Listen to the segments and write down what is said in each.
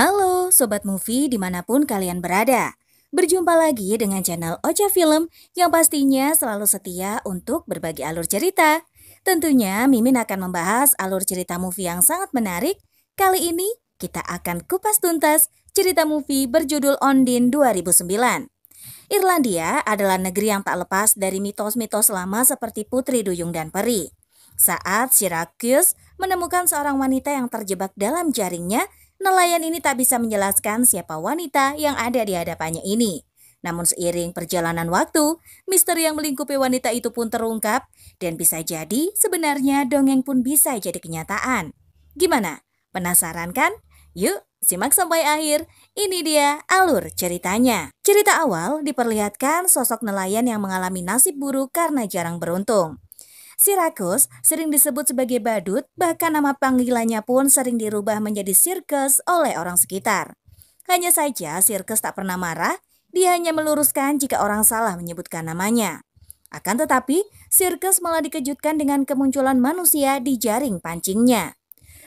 Halo Sobat Movie dimanapun kalian berada. Berjumpa lagi dengan channel Ocha Film yang pastinya selalu setia untuk berbagi alur cerita. Tentunya Mimin akan membahas alur cerita movie yang sangat menarik. Kali ini kita akan kupas tuntas cerita movie berjudul Ondine 2009. Irlandia adalah negeri yang tak lepas dari mitos-mitos lama seperti Putri Duyung dan Peri. Saat Syracuse menemukan seorang wanita yang terjebak dalam jaringnya, nelayan ini tak bisa menjelaskan siapa wanita yang ada di hadapannya ini. Namun seiring perjalanan waktu, misteri yang melingkupi wanita itu pun terungkap dan bisa jadi sebenarnya dongeng pun bisa jadi kenyataan. Gimana? Penasaran kan? Yuk, simak sampai akhir. Ini dia alur ceritanya. Cerita awal diperlihatkan sosok nelayan yang mengalami nasib buruk karena jarang beruntung. Syracuse sering disebut sebagai badut, bahkan nama panggilannya pun sering dirubah menjadi Circus oleh orang sekitar. Hanya saja Circus tak pernah marah, dia hanya meluruskan jika orang salah menyebutkan namanya. Akan tetapi, Circus malah dikejutkan dengan kemunculan manusia di jaring pancingnya.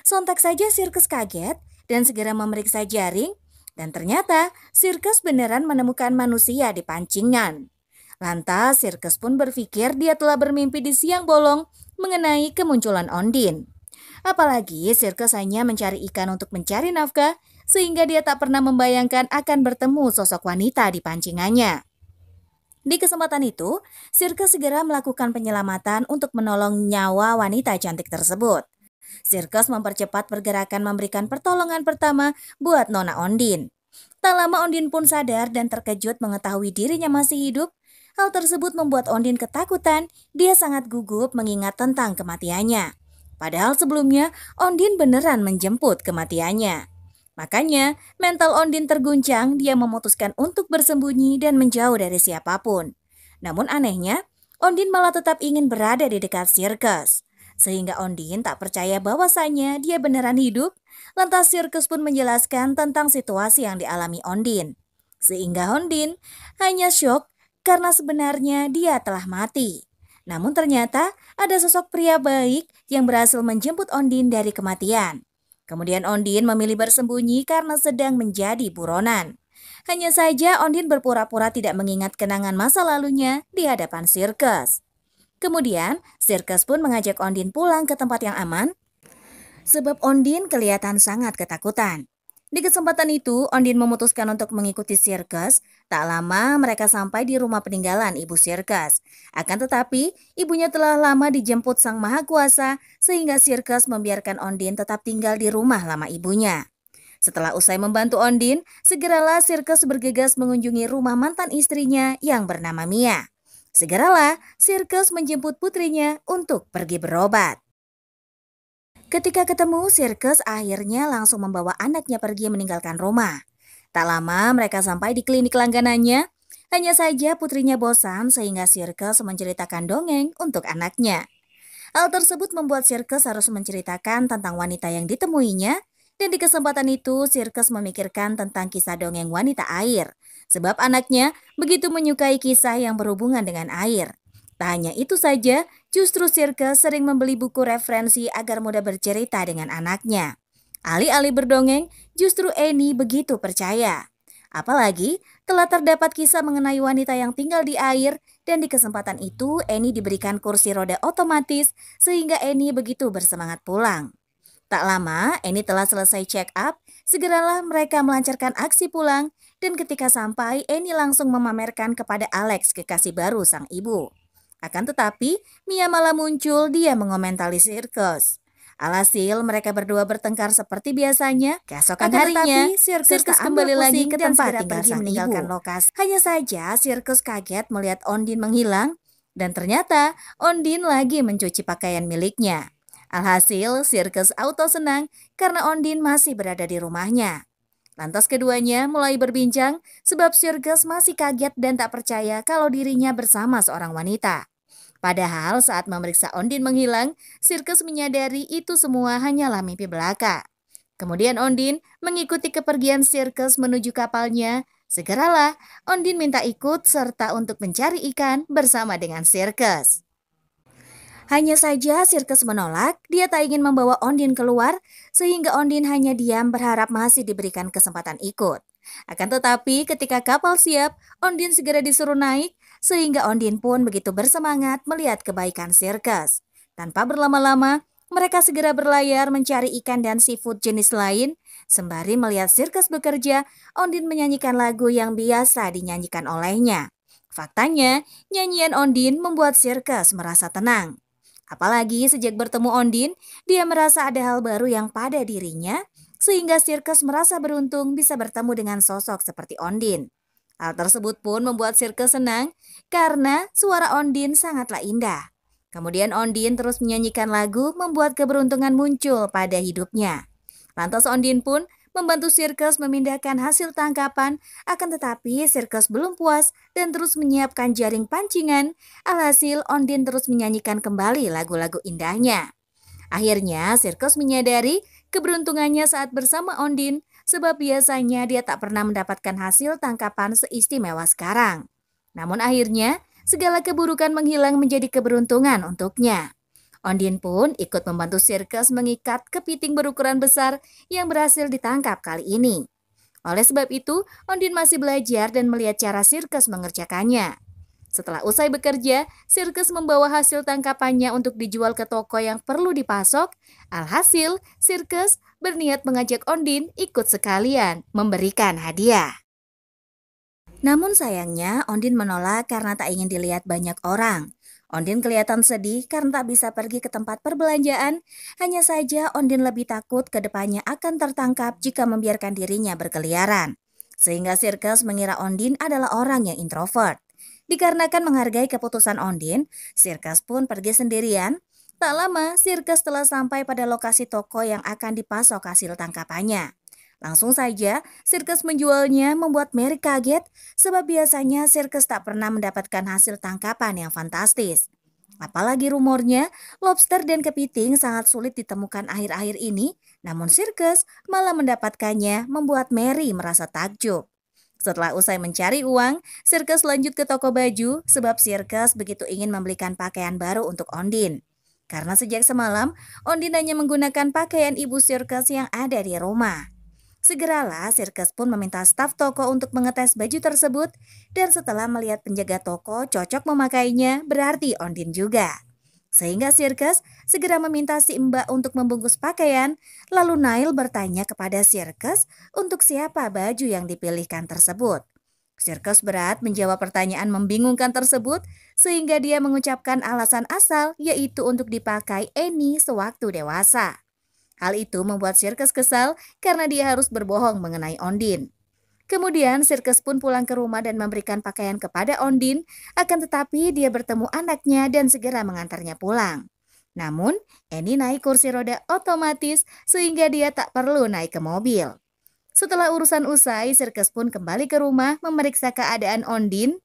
Sontak saja Circus kaget dan segera memeriksa jaring, dan ternyata Circus beneran menemukan manusia di pancingan. Lantas Circus pun berpikir dia telah bermimpi di siang bolong mengenai kemunculan Ondine. Apalagi Circus hanya mencari ikan untuk mencari nafkah, sehingga dia tak pernah membayangkan akan bertemu sosok wanita di pancingannya. Di kesempatan itu, Circus segera melakukan penyelamatan untuk menolong nyawa wanita cantik tersebut. Circus mempercepat pergerakan memberikan pertolongan pertama buat Nona Ondine. Tak lama Ondine pun sadar dan terkejut mengetahui dirinya masih hidup. Hal tersebut membuat Ondine ketakutan, dia sangat gugup mengingat tentang kematiannya. Padahal sebelumnya Ondine beneran menjemput kematiannya. Makanya mental Ondine terguncang, dia memutuskan untuk bersembunyi dan menjauh dari siapapun. Namun anehnya, Ondine malah tetap ingin berada di dekat Circus. Sehingga Ondine tak percaya bahwasannya dia beneran hidup. Lantas Circus pun menjelaskan tentang situasi yang dialami Ondine. Sehingga Ondine hanya syok karena sebenarnya dia telah mati. Namun ternyata ada sosok pria baik yang berhasil menjemput Ondine dari kematian. Kemudian Ondine memilih bersembunyi karena sedang menjadi buronan. Hanya saja Ondine berpura-pura tidak mengingat kenangan masa lalunya di hadapan Circus. Kemudian Circus pun mengajak Ondine pulang ke tempat yang aman, sebab Ondine kelihatan sangat ketakutan. Di kesempatan itu, Ondine memutuskan untuk mengikuti Circus. Tak lama mereka sampai di rumah peninggalan ibu Circus. Akan tetapi, ibunya telah lama dijemput Sang Maha Kuasa, sehingga Circus membiarkan Ondine tetap tinggal di rumah lama ibunya. Setelah usai membantu Ondine, segeralah Circus bergegas mengunjungi rumah mantan istrinya yang bernama Mia. Segeralah Circus menjemput putrinya untuk pergi berobat. Ketika ketemu, Circus akhirnya langsung membawa anaknya pergi meninggalkan rumah. Tak lama mereka sampai di klinik langganannya. Hanya saja putrinya bosan sehingga Circus menceritakan dongeng untuk anaknya. Hal tersebut membuat Circus harus menceritakan tentang wanita yang ditemuinya. Dan di kesempatan itu Circus memikirkan tentang kisah dongeng wanita air. Sebab anaknya begitu menyukai kisah yang berhubungan dengan air. Tak hanya itu saja, justru Circus sering membeli buku referensi agar mudah bercerita dengan anaknya. Alih-alih berdongeng, justru Annie begitu percaya. Apalagi telah terdapat kisah mengenai wanita yang tinggal di air, dan di kesempatan itu Annie diberikan kursi roda otomatis sehingga Annie begitu bersemangat pulang. Tak lama Annie telah selesai check up, segeralah mereka melancarkan aksi pulang, dan ketika sampai Annie langsung memamerkan kepada Alex kekasih baru sang ibu. Akan tetapi, Mia malah muncul, dia mengomentari Circus. Alhasil mereka berdua bertengkar seperti biasanya. Keesokan harinya, Circus kembali lagi ke tempat tinggal sang meninggalkan lokasi. Hanya saja Circus kaget melihat Ondine menghilang, dan ternyata Ondine lagi mencuci pakaian miliknya. Alhasil Circus auto senang karena Ondine masih berada di rumahnya. Lantas keduanya mulai berbincang sebab Circus masih kaget dan tak percaya kalau dirinya bersama seorang wanita. Padahal saat memeriksa Ondine menghilang, Circus menyadari itu semua hanyalah mimpi belaka. Kemudian Ondine mengikuti kepergian Circus menuju kapalnya. Segeralah Ondine minta ikut serta untuk mencari ikan bersama dengan Circus. Hanya saja sirkus menolak, dia tak ingin membawa Ondin keluar, sehingga Ondin hanya diam berharap masih diberikan kesempatan ikut. Akan tetapi ketika kapal siap, Ondin segera disuruh naik, sehingga Ondin pun begitu bersemangat melihat kebaikan sirkus. Tanpa berlama-lama, mereka segera berlayar mencari ikan dan seafood jenis lain. Sembari melihat sirkus bekerja, Ondin menyanyikan lagu yang biasa dinyanyikan olehnya. Faktanya, nyanyian Ondin membuat sirkus merasa tenang. Apalagi sejak bertemu Ondin, dia merasa ada hal baru yang pada dirinya, sehingga sirkus merasa beruntung bisa bertemu dengan sosok seperti Ondin. Hal tersebut pun membuat sirkus senang karena suara Ondin sangatlah indah. Kemudian Ondin terus menyanyikan lagu membuat keberuntungan muncul pada hidupnya. Lantas Ondin pun membantu sirkus memindahkan hasil tangkapan, akan tetapi sirkus belum puas dan terus menyiapkan jaring pancingan. Alhasil Ondin terus menyanyikan kembali lagu-lagu indahnya. Akhirnya sirkus menyadari keberuntungannya saat bersama Ondin, sebab biasanya dia tak pernah mendapatkan hasil tangkapan seistimewa sekarang. Namun akhirnya segala keburukan menghilang menjadi keberuntungan untuknya. Ondin pun ikut membantu sirkus mengikat kepiting berukuran besar yang berhasil ditangkap kali ini. Oleh sebab itu, Ondin masih belajar dan melihat cara sirkus mengerjakannya. Setelah usai bekerja, sirkus membawa hasil tangkapannya untuk dijual ke toko yang perlu dipasok. Alhasil, sirkus berniat mengajak Ondin ikut sekalian memberikan hadiah. Namun sayangnya, Ondin menolak karena tak ingin dilihat banyak orang. Ondin kelihatan sedih karena tak bisa pergi ke tempat perbelanjaan. Hanya saja Ondin lebih takut ke depannya akan tertangkap jika membiarkan dirinya berkeliaran. Sehingga sirkus mengira Ondin adalah orang yang introvert. Dikarenakan menghargai keputusan Ondin, sirkus pun pergi sendirian. Tak lama, sirkus telah sampai pada lokasi toko yang akan dipasok hasil tangkapannya. Langsung saja, sirkus menjualnya membuat Mary kaget sebab biasanya sirkus tak pernah mendapatkan hasil tangkapan yang fantastis. Apalagi rumornya, lobster dan kepiting sangat sulit ditemukan akhir-akhir ini, namun sirkus malah mendapatkannya membuat Mary merasa takjub. Setelah usai mencari uang, sirkus lanjut ke toko baju sebab sirkus begitu ingin membelikan pakaian baru untuk Ondin. Karena sejak semalam, Ondin hanya menggunakan pakaian ibu sirkus yang ada di rumah. Segeralah sirkus pun meminta staf toko untuk mengetes baju tersebut dan setelah melihat penjaga toko cocok memakainya berarti Ondin juga. Sehingga sirkus segera meminta si Mbak untuk membungkus pakaian, lalu Nail bertanya kepada sirkus untuk siapa baju yang dipilihkan tersebut. Sirkus berat menjawab pertanyaan membingungkan tersebut sehingga dia mengucapkan alasan asal yaitu untuk dipakai Annie sewaktu dewasa. Hal itu membuat sirkus kesal karena dia harus berbohong mengenai Ondin. Kemudian sirkus pun pulang ke rumah dan memberikan pakaian kepada Ondin, akan tetapi dia bertemu anaknya dan segera mengantarnya pulang. Namun, Annie naik kursi roda otomatis sehingga dia tak perlu naik ke mobil. Setelah urusan usai, sirkus pun kembali ke rumah memeriksa keadaan Ondin.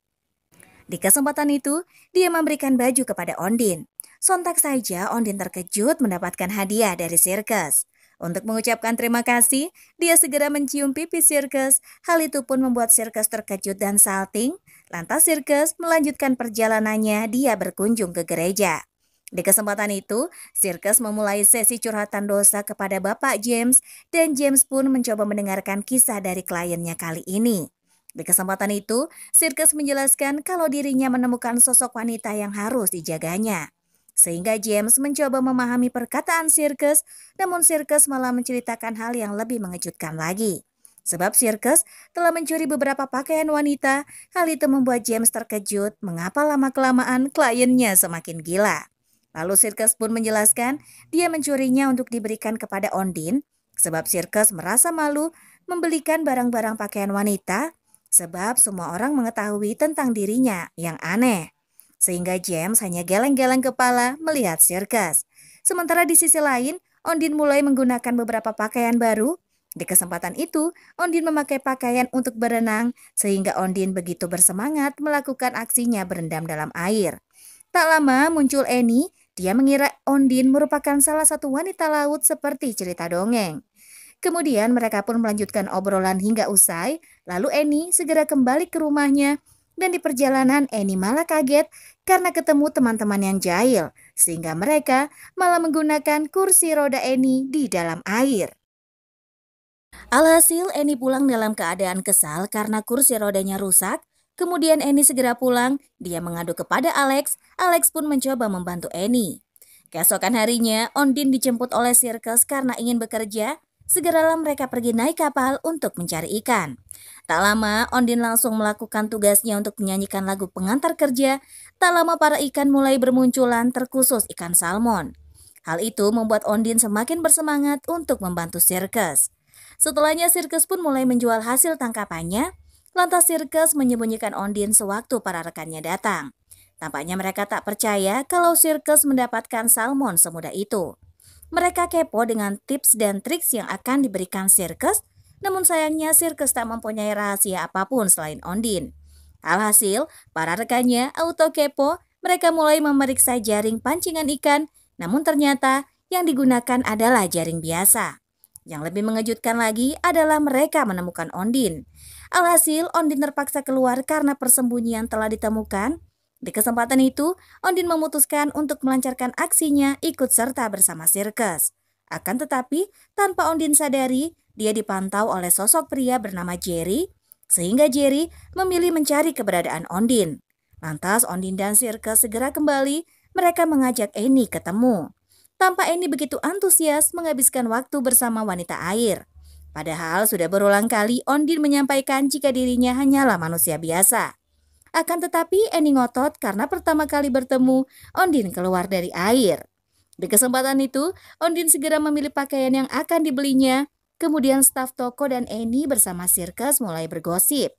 Di kesempatan itu, dia memberikan baju kepada Ondin. Sontak saja Ondin terkejut mendapatkan hadiah dari sirkus. Untuk mengucapkan terima kasih, dia segera mencium pipi sirkus. Hal itu pun membuat sirkus terkejut dan salting. Lantas sirkus melanjutkan perjalanannya, dia berkunjung ke gereja. Di kesempatan itu, sirkus memulai sesi curhatan dosa kepada Bapak James dan James pun mencoba mendengarkan kisah dari kliennya kali ini. Di kesempatan itu, sirkus menjelaskan kalau dirinya menemukan sosok wanita yang harus dijaganya. Sehingga James mencoba memahami perkataan sirkus, namun sirkus malah menceritakan hal yang lebih mengejutkan lagi. Sebab sirkus telah mencuri beberapa pakaian wanita, hal itu membuat James terkejut mengapa lama-kelamaan kliennya semakin gila. Lalu sirkus pun menjelaskan dia mencurinya untuk diberikan kepada Ondin, sebab sirkus merasa malu membelikan barang-barang pakaian wanita, sebab semua orang mengetahui tentang dirinya yang aneh. Sehingga James hanya geleng-geleng kepala melihat sirkus. Sementara di sisi lain, Ondin mulai menggunakan beberapa pakaian baru. Di kesempatan itu, Ondin memakai pakaian untuk berenang, sehingga Ondin begitu bersemangat melakukan aksinya berendam dalam air. Tak lama muncul Annie, dia mengira Ondin merupakan salah satu wanita laut seperti cerita dongeng. Kemudian mereka pun melanjutkan obrolan hingga usai, lalu Annie segera kembali ke rumahnya. Dan di perjalanan Annie malah kaget karena ketemu teman-teman yang jahil, sehingga mereka malah menggunakan kursi roda Eni di dalam air. Alhasil Eni pulang dalam keadaan kesal karena kursi rodanya rusak. Kemudian Eni segera pulang, dia mengadu kepada Alex. Alex pun mencoba membantu Eni. Keesokan harinya, Ondine dijemput oleh sirkus karena ingin bekerja. Segeralah mereka pergi naik kapal untuk mencari ikan. Tak lama, Ondine langsung melakukan tugasnya untuk menyanyikan lagu pengantar kerja. Tak lama para ikan mulai bermunculan, terkhusus ikan salmon. Hal itu membuat Ondine semakin bersemangat untuk membantu sirkus. Setelahnya sirkus pun mulai menjual hasil tangkapannya, lantas sirkus menyembunyikan Ondine sewaktu para rekannya datang. Tampaknya mereka tak percaya kalau sirkus mendapatkan salmon semudah itu. Mereka kepo dengan tips dan triks yang akan diberikan sirkus, namun sayangnya sirkus tak mempunyai rahasia apapun selain Ondine. Alhasil, para rekannya auto kepo, mereka mulai memeriksa jaring pancingan ikan, namun ternyata yang digunakan adalah jaring biasa. Yang lebih mengejutkan lagi adalah mereka menemukan Ondine. Alhasil, Ondine terpaksa keluar karena persembunyian telah ditemukan. Di kesempatan itu, Ondine memutuskan untuk melancarkan aksinya ikut serta bersama sirkus. Akan tetapi, tanpa Ondine sadari, dia dipantau oleh sosok pria bernama Jerry, sehingga Jerry memilih mencari keberadaan Ondine. Lantas, Ondine dan sirkus segera kembali, mereka mengajak Eni ketemu. Tampak Eni begitu antusias menghabiskan waktu bersama wanita air. Padahal sudah berulang kali Ondine menyampaikan jika dirinya hanyalah manusia biasa. Akan tetapi Eni ngotot karena pertama kali bertemu, Ondine keluar dari air. Di kesempatan itu, Ondine segera memilih pakaian yang akan dibelinya. Kemudian staf toko dan Eni bersama sirkus mulai bergosip.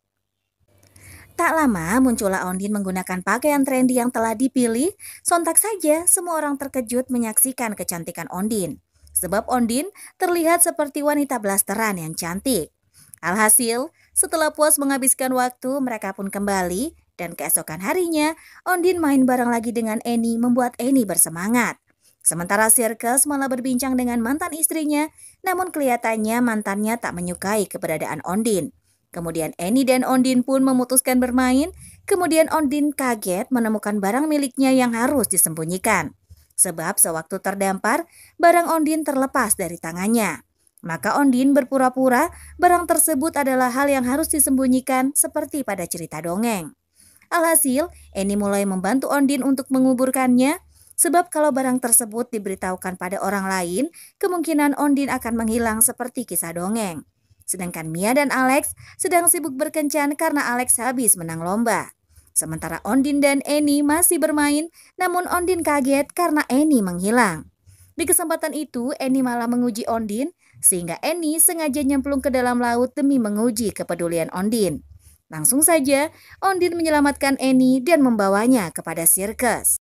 Tak lama muncullah Ondine menggunakan pakaian trendy yang telah dipilih. Sontak saja semua orang terkejut menyaksikan kecantikan Ondine. Sebab Ondine terlihat seperti wanita blasteran yang cantik. Alhasil, setelah puas menghabiskan waktu, mereka pun kembali. Dan keesokan harinya, Ondine main bareng lagi dengan Eni membuat Eni bersemangat. Sementara sirkus malah berbincang dengan mantan istrinya, namun kelihatannya mantannya tak menyukai keberadaan Ondine. Kemudian Eni dan Ondine pun memutuskan bermain. Kemudian Ondine kaget menemukan barang miliknya yang harus disembunyikan. Sebab sewaktu terdampar, barang Ondine terlepas dari tangannya. Maka Ondine berpura-pura barang tersebut adalah hal yang harus disembunyikan seperti pada cerita dongeng. Alhasil, Eni mulai membantu Ondine untuk menguburkannya. Sebab kalau barang tersebut diberitahukan pada orang lain, kemungkinan Ondine akan menghilang seperti kisah dongeng. Sedangkan Mia dan Alex sedang sibuk berkencan karena Alex habis menang lomba. Sementara Ondine dan Eni masih bermain, namun Ondine kaget karena Eni menghilang. Di kesempatan itu, Eni malah menguji Ondine, sehingga Eni sengaja nyemplung ke dalam laut demi menguji kepedulian Ondine. Langsung saja, Ondine menyelamatkan Eni dan membawanya kepada sirkus.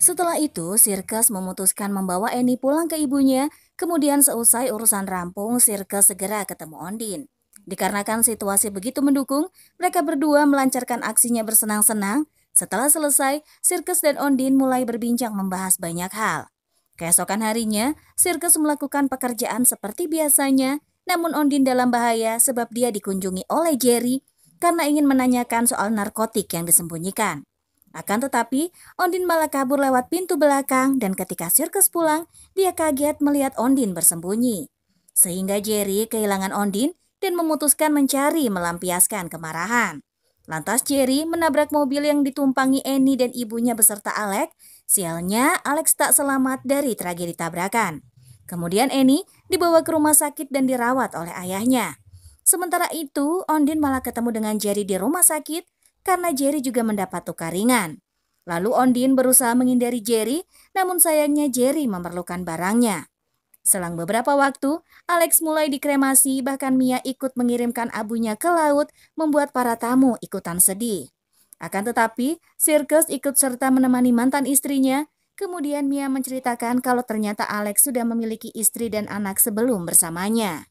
Setelah itu, sirkus memutuskan membawa Eni pulang ke ibunya. Kemudian seusai urusan rampung, sirkus segera ketemu Ondine. Dikarenakan situasi begitu mendukung, mereka berdua melancarkan aksinya bersenang-senang. Setelah selesai, sirkus dan Ondine mulai berbincang membahas banyak hal. Keesokan harinya, sirkus melakukan pekerjaan seperti biasanya. Namun Ondine dalam bahaya sebab dia dikunjungi oleh Jerry karena ingin menanyakan soal narkotik yang disembunyikan. Akan tetapi, Ondine malah kabur lewat pintu belakang dan ketika sirkus pulang, dia kaget melihat Ondine bersembunyi. Sehingga Jerry kehilangan Ondine dan memutuskan mencari melampiaskan kemarahan. Lantas Jerry menabrak mobil yang ditumpangi Eni dan ibunya beserta Alex. Sialnya, Alex tak selamat dari tragedi tabrakan. Kemudian Eni dibawa ke rumah sakit dan dirawat oleh ayahnya. Sementara itu, Ondine malah ketemu dengan Jerry di rumah sakit karena Jerry juga mendapat luka ringan. Lalu Ondine berusaha menghindari Jerry, namun sayangnya Jerry memerlukan barangnya. Selang beberapa waktu, Alex mulai dikremasi, bahkan Mia ikut mengirimkan abunya ke laut, membuat para tamu ikutan sedih. Akan tetapi, sirkus ikut serta menemani mantan istrinya. Kemudian Mia menceritakan kalau ternyata Alex sudah memiliki istri dan anak sebelum bersamanya.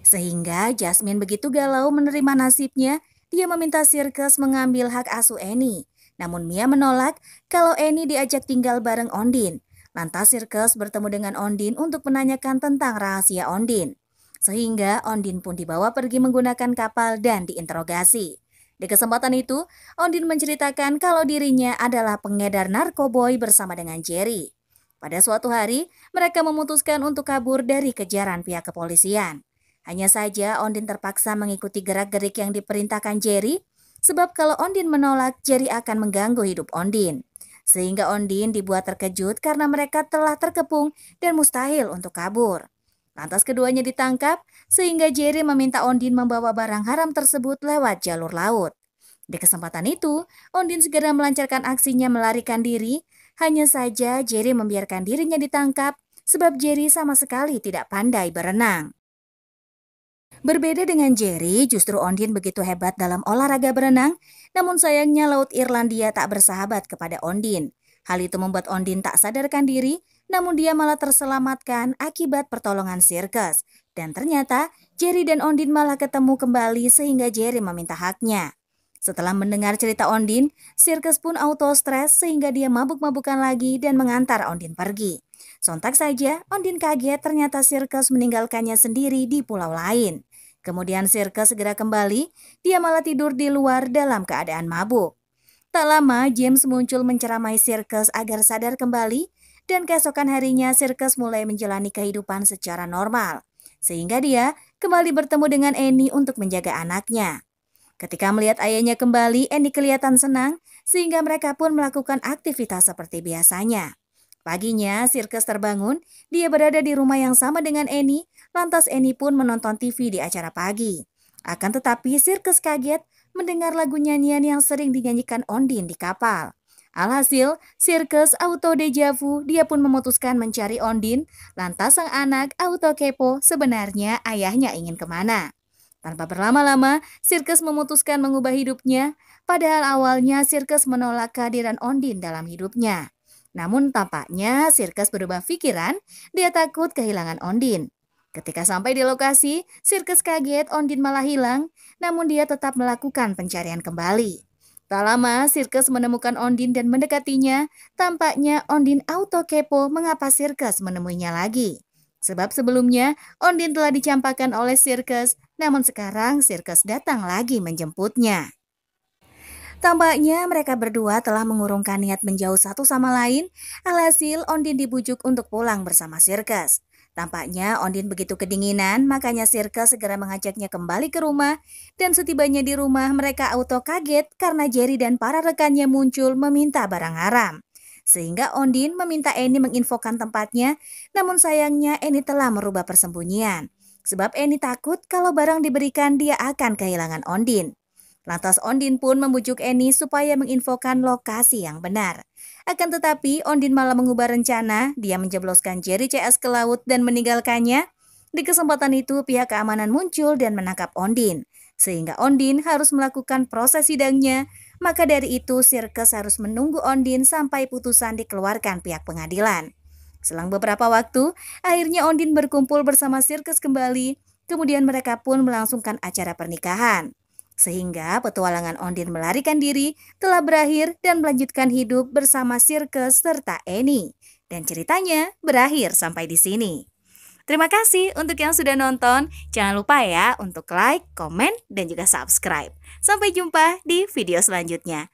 Sehingga Jasmine begitu galau menerima nasibnya. Dia meminta sirkus mengambil hak asuh Eni. Namun Mia menolak kalau Eni diajak tinggal bareng Ondine. Lantas sirkus bertemu dengan Ondine untuk menanyakan tentang rahasia Ondine. Sehingga Ondine pun dibawa pergi menggunakan kapal dan diinterogasi. Di kesempatan itu, Ondin menceritakan kalau dirinya adalah pengedar narkoboy bersama dengan Jerry. Pada suatu hari, mereka memutuskan untuk kabur dari kejaran pihak kepolisian. Hanya saja Ondin terpaksa mengikuti gerak-gerik yang diperintahkan Jerry, sebab kalau Ondin menolak, Jerry akan mengganggu hidup Ondin. Sehingga Ondin dibuat terkejut karena mereka telah terkepung dan mustahil untuk kabur. Lantas keduanya ditangkap, sehingga Jerry meminta Ondin membawa barang haram tersebut lewat jalur laut. Di kesempatan itu, Ondin segera melancarkan aksinya melarikan diri. Hanya saja Jerry membiarkan dirinya ditangkap, sebab Jerry sama sekali tidak pandai berenang. Berbeda dengan Jerry, justru Ondin begitu hebat dalam olahraga berenang, namun sayangnya Laut Irlandia tak bersahabat kepada Ondin. Hal itu membuat Ondin tak sadarkan diri, namun dia malah terselamatkan akibat pertolongan sirkus. Dan ternyata Jerry dan Ondin malah ketemu kembali sehingga Jerry meminta haknya. Setelah mendengar cerita Ondin, sirkus pun auto stres sehingga dia mabuk-mabukan lagi dan mengantar Ondin pergi. Sontak saja, Ondin kaget ternyata sirkus meninggalkannya sendiri di pulau lain. Kemudian sirkus segera kembali, dia malah tidur di luar dalam keadaan mabuk. Tak lama, James muncul menceramai sirkus agar sadar kembali, dan keesokan harinya sirkus mulai menjalani kehidupan secara normal. Sehingga dia kembali bertemu dengan Annie untuk menjaga anaknya. Ketika melihat ayahnya kembali, Annie kelihatan senang, sehingga mereka pun melakukan aktivitas seperti biasanya. Paginya, sirkus terbangun, dia berada di rumah yang sama dengan Annie, lantas Annie pun menonton TV di acara pagi. Akan tetapi, sirkus kaget mendengar lagu nyanyian yang sering dinyanyikan Ondin di kapal. Alhasil, sirkus auto deja vu, dia pun memutuskan mencari Ondin, lantas sang anak auto kepo sebenarnya ayahnya ingin kemana. Tanpa berlama-lama, sirkus memutuskan mengubah hidupnya, padahal awalnya sirkus menolak kehadiran Ondin dalam hidupnya. Namun tampaknya sirkus berubah pikiran, dia takut kehilangan Ondin. Ketika sampai di lokasi, sirkus kaget Ondin malah hilang, namun dia tetap melakukan pencarian kembali. Tak lama, sirkus menemukan Ondin dan mendekatinya, tampaknya Ondin auto kepo mengapa sirkus menemuinya lagi. Sebab sebelumnya, Ondin telah dicampakkan oleh sirkus, namun sekarang sirkus datang lagi menjemputnya. Tampaknya mereka berdua telah mengurungkan niat menjauh satu sama lain, alhasil Ondin dibujuk untuk pulang bersama sirkus. Tampaknya Ondin begitu kedinginan, makanya sirkus segera mengajaknya kembali ke rumah, dan setibanya di rumah mereka auto kaget karena Jerry dan para rekannya muncul meminta barang haram. Sehingga Ondin meminta Annie menginfokan tempatnya, namun sayangnya Annie telah merubah persembunyian. Sebab Annie takut kalau barang diberikan dia akan kehilangan Ondin. Lantas Ondin pun membujuk Annie supaya menginfokan lokasi yang benar. Akan tetapi Ondin malah mengubah rencana, dia menjebloskan Jerry CS ke laut dan meninggalkannya. Di kesempatan itu pihak keamanan muncul dan menangkap Ondin. Sehingga Ondin harus melakukan proses sidangnya, maka dari itu sirkus harus menunggu Ondin sampai putusan dikeluarkan pihak pengadilan. Selang beberapa waktu, akhirnya Ondin berkumpul bersama sirkus kembali, kemudian mereka pun melangsungkan acara pernikahan. Sehingga petualangan Ondin melarikan diri telah berakhir dan melanjutkan hidup bersama sirkus serta Annie. Dan ceritanya berakhir sampai di sini. Terima kasih untuk yang sudah nonton. Jangan lupa ya untuk like, komen, dan juga subscribe. Sampai jumpa di video selanjutnya.